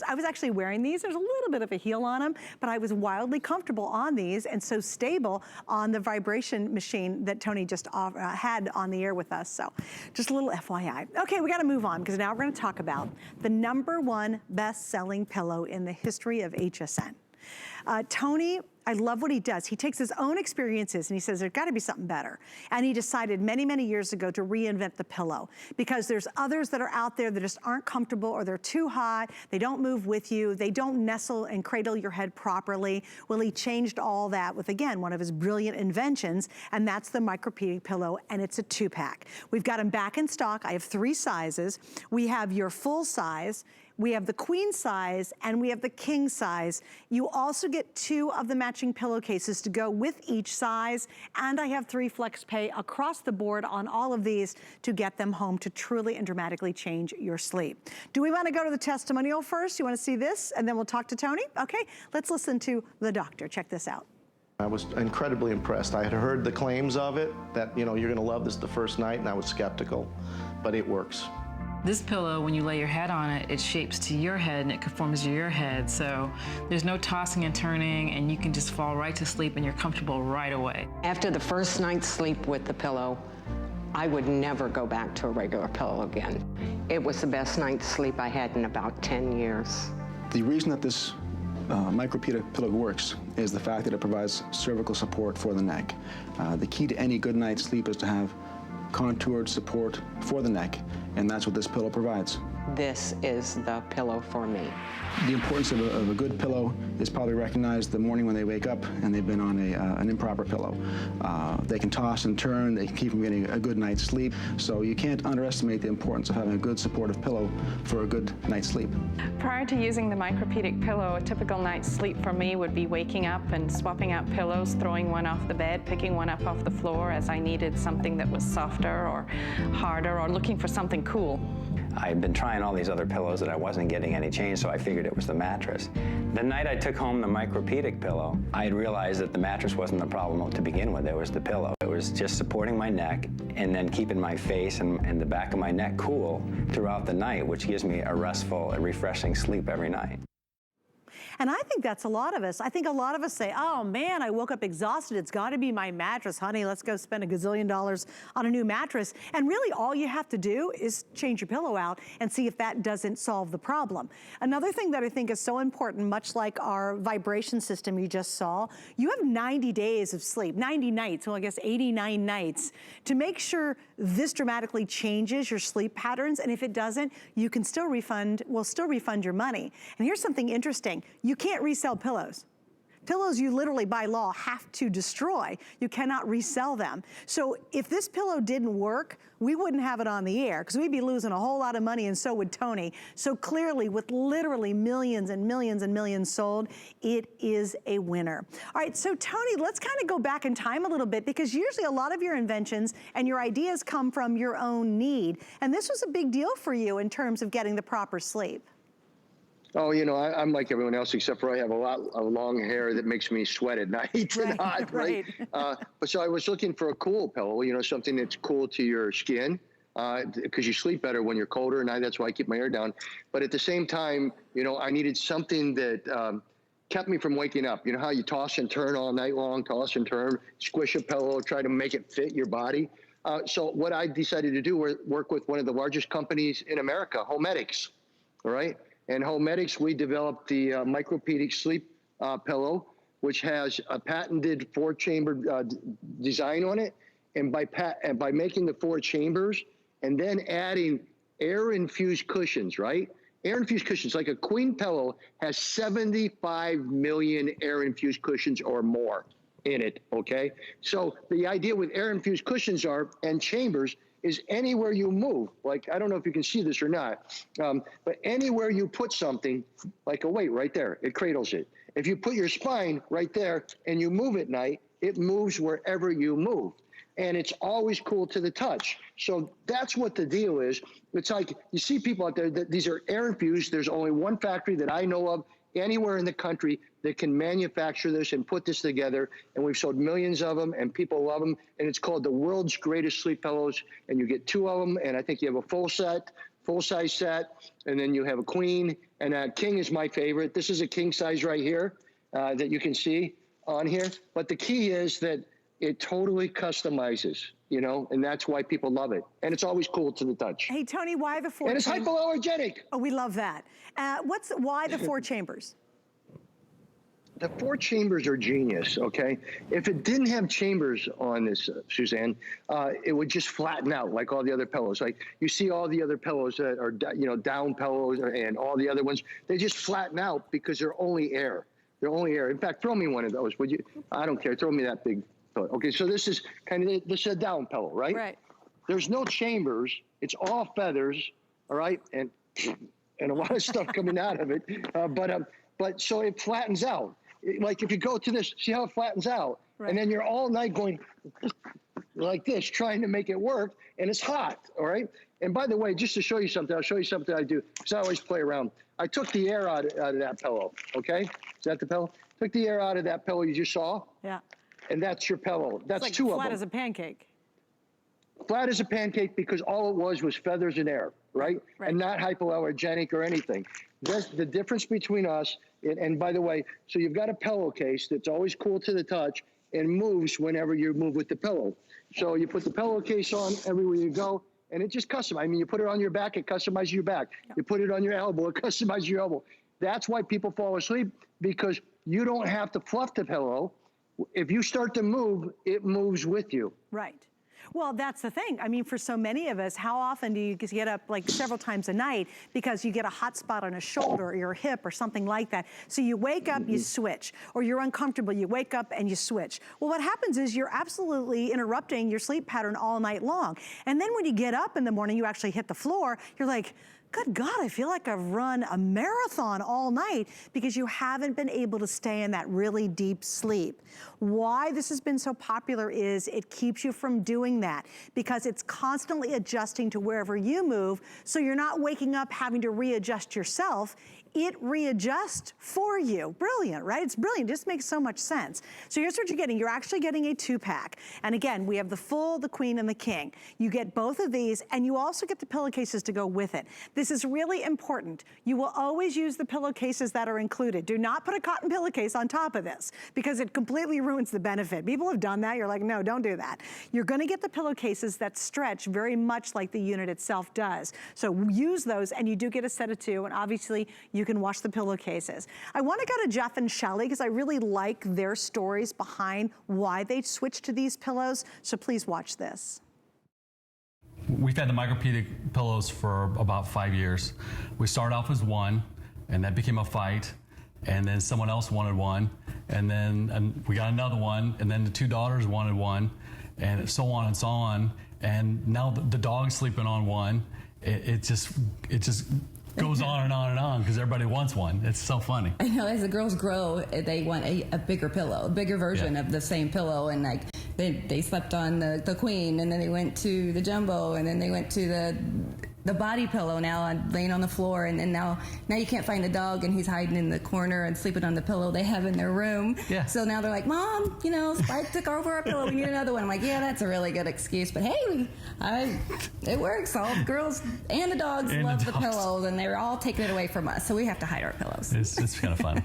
I was actually wearing these. There's a little bit of a heel on them, but I was wildly comfortable on these and so stable on the vibration machine that Tony just had on the air with us. So just a little FYI. Okay, we got to move on because now we're going to talk about the #1 best-selling pillow in the history of HSN. Tony, I love what he does. He takes his own experiences and he says there's got to be something better. And he decided many, many years ago to reinvent the pillow because there's others that are out there that just aren't comfortable or they're too hot, they don't move with you, they don't nestle and cradle your head properly. Well, he changed all that with, again, one of his brilliant inventions, and that's the Micropedic pillow, and it's a 2-pack. We've got them back in stock. I have 3 sizes. We have your full size, we have the queen size, and we have the king size. You also get 2 of the matching pillowcases to go with each size, and I have 3 flex pay across the board on all of these to get them home to truly and dramatically change your sleep. Do we want to go to the testimonial first? You want to see this, and then we'll talk to Tony? Okay, let's listen to the doctor. Check this out. I was incredibly impressed. I had heard the claims of it, that, you know, you're gonna love this the first night, and I was skeptical, but it works. This pillow, when you lay your head on it, it shapes to your head and it conforms to your head. So there's no tossing and turning, and you can just fall right to sleep and you're comfortable right away. After the first night's sleep with the pillow, I would never go back to a regular pillow again. It was the best night's sleep I had in about 10 years. The reason that this Micropedic pillow works is the fact that it provides cervical support for the neck. The key to any good night's sleep is to have contoured support for the neck, and that's what this pillow provides. This is the pillow for me. The importance of a good pillow is probably recognized the morning when they wake up and they've been on an improper pillow. They can toss and turn, they can keep them getting a good night's sleep, so you can't underestimate the importance of having a good supportive pillow for a good night's sleep. Prior to using the Micropedic pillow, a typical night's sleep for me would be waking up and swapping out pillows, throwing one off the bed, picking one up off the floor as I needed something that was softer or harder or looking for something cool. I'd been trying all these other pillows that I wasn't getting any change, so I figured it was the mattress. The night I took home the Micropedic pillow, I realized that the mattress wasn't the problem to begin with, it was the pillow. It was just supporting my neck and then keeping my face and the back of my neck cool throughout the night, which gives me a restful, refreshing sleep every night. And I think that's a lot of us. I think a lot of us say, oh man, I woke up exhausted. It's gotta be my mattress, honey. Let's go spend $1 gazillion on a new mattress. And really all you have to do is change your pillow out and see if that doesn't solve the problem. Another thing that I think is so important, much like our vibration system you just saw, you have 90 days of sleep, 90 nights, well I guess 89 nights, to make sure this dramatically changes your sleep patterns. And if it doesn't, you can still refund, we'll still refund your money. And here's something interesting. You can't resell pillows. Pillows you literally by law have to destroy. You cannot resell them. So if this pillow didn't work, we wouldn't have it on the air because we'd be losing a whole lot of money, and so would Tony. So clearly with literally millions and millions and millions sold, it is a winner. All right, so Tony, let's kind of go back in time a little bit because usually a lot of your inventions and your ideas come from your own need. And this was a big deal for you in terms of getting the proper sleep. Oh, you know, I'm like everyone else, except for I have a lot of long hair that makes me sweat at night and hot, right? But so I was looking for a cool pillow, you know, something that's cool to your skin, because you sleep better when you're colder, and that's why I keep my hair down. But at the same time, you know, I needed something that kept me from waking up. You know how you toss and turn all night long, toss and turn, squish a pillow, try to make it fit your body. So what I decided to do was work with one of the largest companies in America, Homedics, all right? And Homedics, we developed the Micropedic sleep pillow, which has a patented 4-chamber design on it. And by making the 4 chambers and then adding air-infused cushions, right? Air-infused cushions, like a queen pillow, has 75 million air-infused cushions or more in it, okay? So the idea with air-infused cushions and chambers is anywhere you move, like, I don't know if you can see this or not, but anywhere you put something, like a weight right there, it cradles it. If you put your spine right there and you move at night, it moves wherever you move. And it's always cool to the touch. So that's what the deal is. It's like, you see people out there, that these are air infused. There's only one factory that I know of anywhere in the country that can manufacture this and put this together, and we've sold millions of them, and people love them, and it's called the world's greatest sleep pillows, and you get 2 of them, and I think you have a full set, full-size set, and then you have a queen, and a king is my favorite. This is a king size right here that you can see on here. But the key is that it totally customizes, you know, and that's why people love it. And it's always cool to the touch. Hey, Tony, why the 4 And it's chambers? hypoallergenic. Oh, we love that. Why the 4 chambers? The 4 chambers are genius, okay? If it didn't have chambers on this, Suzanne, it would just flatten out like all the other pillows. Like you see all the other pillows that are, you know, down pillows and all the other ones, they just flatten out because they're only air. They're only air. In fact, throw me one of those, would you? I don't care. Throw me that big pillow. Okay, so this is kind of, this is a down pillow, right? Right. There's no chambers. It's all feathers, all right? And a lot of stuff coming out of it. But so it flattens out. Like if you go to this, see how it flattens out? Right. And then you're all night going like this, trying to make it work, and it's hot, all right? And by the way, just to show you something, I'll show you something I do, because I always play around. I took the air out of that pillow, okay? Is that the pillow? Took the air out of that pillow you just saw. Yeah. And that's your pillow. That's it's like 2 of them. Flat as a pancake. Flat as a pancake because all it was feathers and air, right? And not hypoallergenic or anything. That's the difference between us. And by the way, so you've got a pillowcase that's always cool to the touch and moves whenever you move with the pillow. So you put the pillowcase on everywhere you go, and it just customizes. I mean, you put it on your back, it customizes your back. Yep. You put it on your elbow, it customizes your elbow. That's why people fall asleep, because you don't have to fluff the pillow. If you start to move, it moves with you. Right. Well, that's the thing. I mean, for so many of us, how often do you get up like several times a night because you get a hot spot on a shoulder or your hip or something like that? So you wake up, you switch, or you're uncomfortable, you wake up and you switch. Well, what happens is you're absolutely interrupting your sleep pattern all night long. And then when you get up in the morning, you actually hit the floor, you're like, good God, I feel like I've run a marathon all night because you haven't been able to stay in that really deep sleep. Why this has been so popular is it keeps you from doing that because it's constantly adjusting to wherever you move, so you're not waking up having to readjust yourself. It readjusts for you. Brilliant, right? It's brilliant. It just makes so much sense. So here's what you're getting. You're actually getting a 2-pack. And again, we have the full, the queen, and the king. You get both of these, and you also get the pillowcases to go with it. This is really important. You will always use the pillowcases that are included. Do not put a cotton pillowcase on top of this because it completely ruins the benefit. People have done that. You're like, no, don't do that. You're gonna get the pillowcases that stretch very much like the unit itself does. So use those, and you do get a set of 2, and obviously you can wash the pillowcases. I want to go to Jeff and Shelly because I really like their stories behind why they switched to these pillows. So please watch this. We've had the Micropedic pillows for about 5 years. We started off as 1, and that became a fight, and then someone else wanted 1, and then we got another one, and then the 2 daughters wanted 1, and so on and so on. And now the dog's sleeping on 1. It just goes on and on and on because everybody wants 1. It's so funny. I know, as the girls grow, they want a bigger pillow, a bigger version of the same pillow. And like they slept on the queen, and then they went to the jumbo, and then they went to the body pillow now, laying on the floor. And then now you can't find the dog, and he's hiding in the corner and sleeping on the pillow they have in their room. Yeah. So now they're like, Mom, you know, Spike took over our pillow. We need another one. I'm like, yeah, that's a really good excuse. But hey, it works. All the girls and the dogs love the pillows, and they're all taking it away from us. So we have to hide our pillows. It's kind of fun.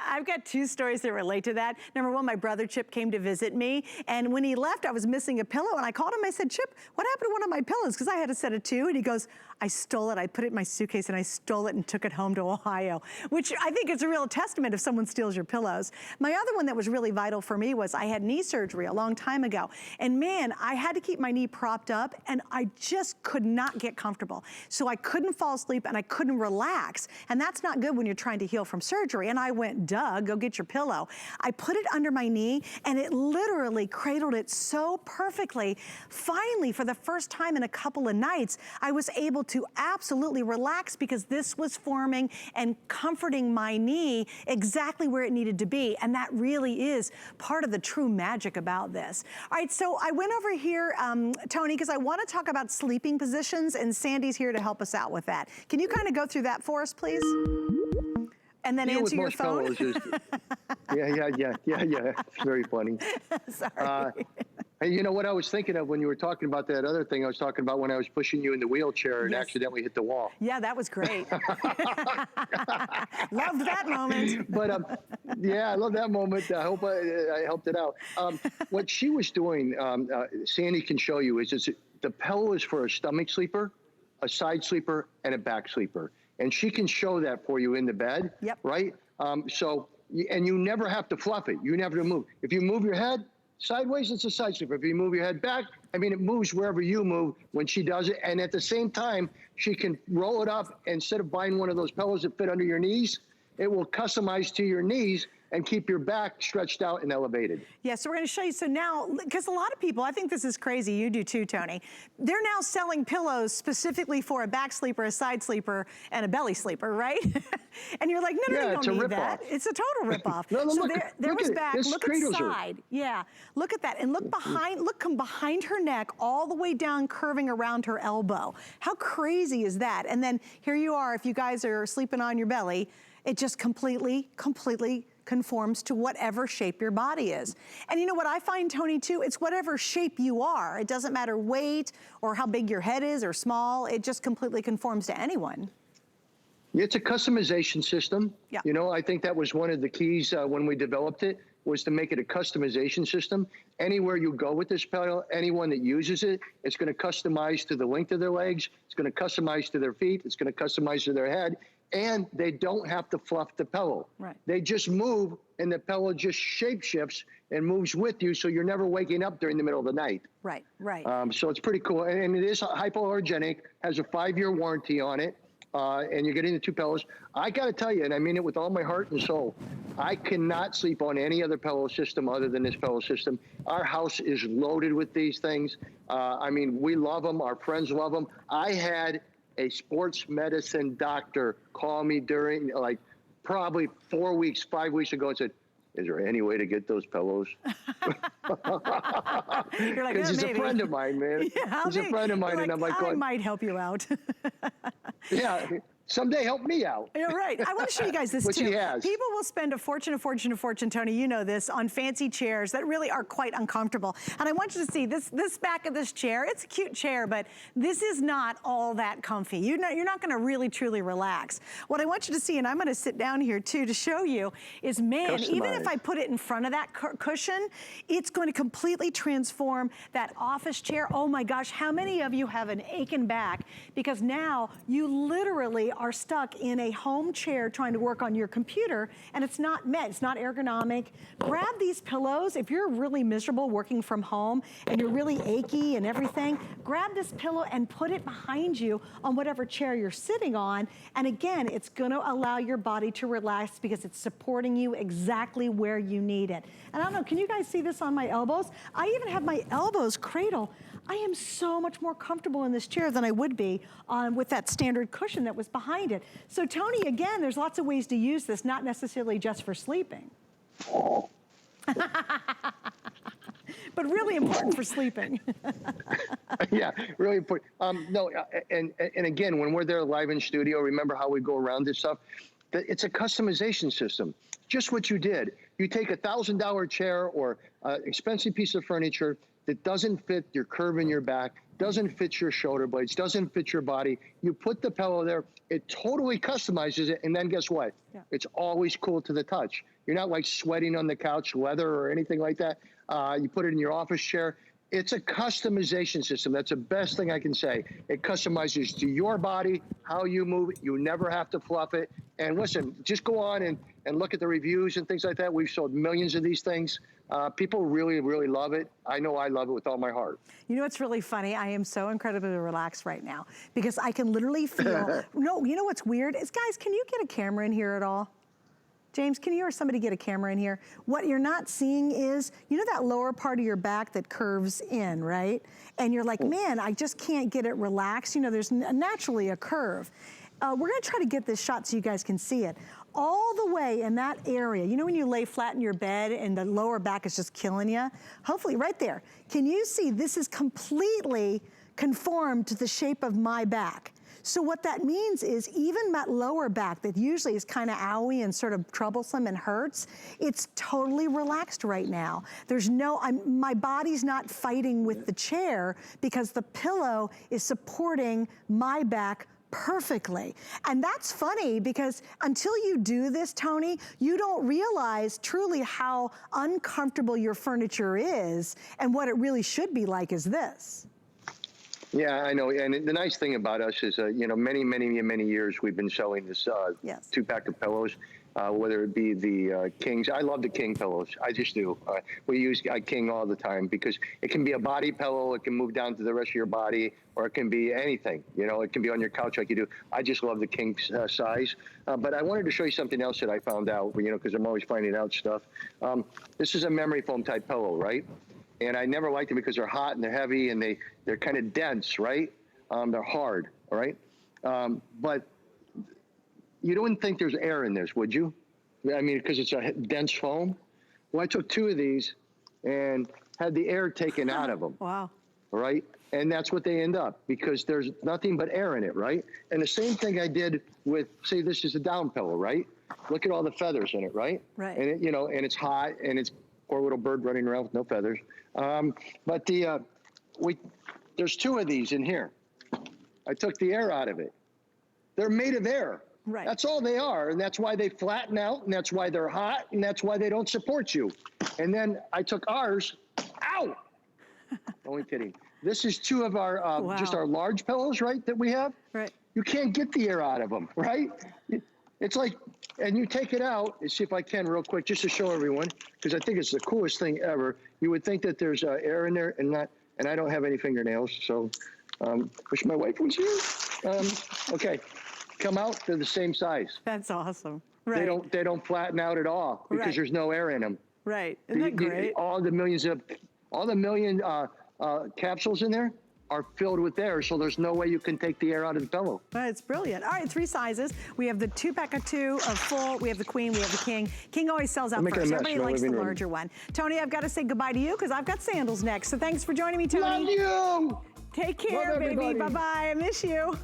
I've got 2 stories that relate to that. Number 1, my brother Chip came to visit me, and when he left, I was missing a pillow, and I called him. I said, Chip, what happened to one of my pillows? Because I had a set of 2, and he goes, I stole it. I put it in my suitcase, and I stole it and took it home to Ohio, which I think is a real testament if someone steals your pillows. My other one that was really vital for me was I had knee surgery a long time ago, and man, I had to keep my knee propped up, and I just could not get comfortable. So I couldn't fall asleep, and I couldn't relax, and that's not good when you're trying to heal from surgery. And I went, Doug, go get your pillow. I put it under my knee, and it literally cradled it so perfectly. Finally, for the first time in a couple of nights, I was able to absolutely relax because this was forming and comforting my knee exactly where it needed to be. And that really is part of the true magic about this. All right, so I went over here, Tony, because I want to talk about sleeping positions, and Sandy's here to help us out with that. Can you kind of go through that for us, please? And then answer your phone. Yeah. It's very funny. Sorry. And you know what I was thinking of when you were talking about that other thing I was talking about when I was pushing you in the wheelchair and accidentally hit the wall. Yeah, that was great. Loved that moment. But yeah, I love that moment. I hope I helped it out. What she was doing, Sandy can show you, is the pillow is for a stomach sleeper, a side sleeper, and a back sleeper. And she can show that for you in the bed, right? And you never have to fluff it. You never have to move. If you move your head sideways, it's a side sleeper. If you move your head back, I mean, it moves wherever you move when she does it. And at the same time, she can roll it up. Instead of buying one of those pillows that fit under your knees, it will customize to your knees and keep your back stretched out and elevated. Yeah, so we're gonna show you, so now, because a lot of people, I think this is crazy, you do too, Tony, they're now selling pillows specifically for a back sleeper, a side sleeper, and a belly sleeper, right? And you're like, no, you don't need that. It's a total ripoff. No, so look, there was at back, it. look at side. Yeah, look at that, and look behind, come behind her neck, all the way down, curving around her elbow. How crazy is that? And then here you are, if you guys are sleeping on your belly, it just completely conforms to whatever shape your body is. And you know what I find, Tony, too? It's whatever shape you are. It doesn't matter weight or how big your head is or small. It just completely conforms to anyone. It's a customization system. Yeah. You know, I think that was one of the keys when we developed it, was to make it a customization system. Anywhere you go with this pillow, anyone that uses it, it's gonna customize to the length of their legs, it's gonna customize to their feet, it's gonna customize to their head, and they don't have to fluff the pillow. Right. They just move, and the pillow just shape shifts and moves with you, so you're never waking up during the middle of the night. Right, right. So it's pretty cool, and it is hypoallergenic, has a 5-year warranty on it, and you're getting the 2 pillows. I gotta tell you, and I mean it with all my heart and soul, I cannot sleep on any other pillow system other than this pillow system. Our house is loaded with these things. I mean, we love them, our friends love them. I had a sports medicine doctor call me during, like, probably 4 weeks, 5 weeks ago and said, is there any way to get those pillows? You're like, because he's maybe. a friend of mine, man. Yeah, he's a friend of mine, and I'm like, I might help you out. yeah. Someday help me out. You're right. I want to show you guys this Which too. he has. People will spend a fortune, Tony, you know this, on fancy chairs that really are quite uncomfortable. And I want you to see this back of this chair. It's a cute chair, but this is not all that comfy. You're not going to really, truly relax. What I want you to see, and I'm going to sit down here too to show you, is, man, even if I put it in front of that cushion, it's going to completely transform that office chair. Oh my gosh, how many of you have an aching back? Because now you literally are stuck in a home chair trying to work on your computer, and it's not ergonomic. Grab these pillows. If you're really miserable working from home and you're really achy and everything, grab this pillow and put it behind you on whatever chair you're sitting on. And again, it's gonna allow your body to relax because it's supporting you exactly where you need it. And I don't know, can you guys see this on my elbows? I even have my elbows cradle. I am so much more comfortable in this chair than I would be with that standard cushion that was behind it. So Tony, again, there's lots of ways to use this, not necessarily just for sleeping. But really important for sleeping. Yeah, really important. No, and again, when we're there live in studio, remember how we go around this stuff? It's a customization system. Just what you did. You take a $1,000 chair or expensive piece of furniture that doesn't fit your curve in your back, doesn't fit your shoulder blades, doesn't fit your body. You put the pillow there, it totally customizes it, and then guess what? Yeah. It's always cool to the touch. You're not like sweating on the couch, leather or anything like that. You put it in your office chair. It's a customization system. That's the best thing I can say. It customizes to your body, how you move. You never have to fluff it. And listen, just go on and look at the reviews and things like that. We've sold millions of these things. People really, really love it. I know I love it with all my heart. You know what's really funny? I am so incredibly relaxed right now because I can literally feel, no, you know what's weird is, guys, can you get a camera in here at all? James, can you or somebody get a camera in here? What you're not seeing is, you know that lower part of your back that curves in, right? And you're like, man, I just can't get it relaxed. You know, there's naturally a curve. We're gonna try to get this shot so you guys can see it. All the way in that area, you know when you lay flat in your bed and the lower back is just killing you? Hopefully right there. Can you see this is completely conformed to the shape of my back? So what that means is even that lower back that usually is kind of owy and sort of troublesome and hurts, it's totally relaxed right now. There's no, my body's not fighting with the chair because the pillow is supporting my back perfectly. And that's funny because until you do this, Tony, you don't realize truly how uncomfortable your furniture is, and what it really should be like is this. Yeah, I know. And the nice thing about us is, you know, many years we've been selling this yes. 2-pack of pillows, whether it be the Kings. I love the King pillows. I just do. We use King all the time because it can be a body pillow. It can move down to the rest of your body, or it can be anything. You know, it can be on your couch like you do. I just love the King size. But I wanted to show you something else that I found out, you know, because I'm always finding out stuff. This is a memory foam type pillow, right? And I never liked them because they're hot and they're heavy and they're kind of dense, right? They're hard, all right? But you wouldn't think there's air in this, would you? I mean, because it's a dense foam. Well, I took 2 of these and had the air taken out of them. Wow. Right? And that's what they end up, because there's nothing but air in it, right? And the same thing I did with, say this is a down pillow, right? Look at all the feathers in it, right? Right. And it, you know, and it's hot, and it's poor little bird running around with no feathers. But there's 2 of these in here. I took the air out of it. They're made of air. Right. That's all they are, and that's why they flatten out, and that's why they're hot, and that's why they don't support you. And then I took ours. Ow! Only kidding. This is 2 of our Wow. just our large pillows, right? That we have. Right. You can't get the air out of them, right? It's like, and you take it out. Let's see if I can real quick, just to show everyone, because I think it's the coolest thing ever. You would think that there's air in there, and not. And I don't have any fingernails, so wish my wife was here. Okay, come out. They're the same size. That's awesome. Right. They don't flatten out at all because Right. there's no air in them. Right. Isn't that great? All the million capsules in there are filled with air, so there's no way you can take the air out of the pillow. It's brilliant. All right, 3 sizes. We have the 2-pack of 2 of full. We have the Queen. We have the King. King always sells out making a first. mess Everybody in my likes the living room. larger one. Tony, I've got to say goodbye to you because I've got sandals next. So thanks for joining me, Tony. Love you! Take care, Love baby. everybody. Bye-bye. I miss you.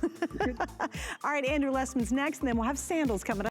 All right, Andrew Lessman's next, and then we'll have sandals coming up.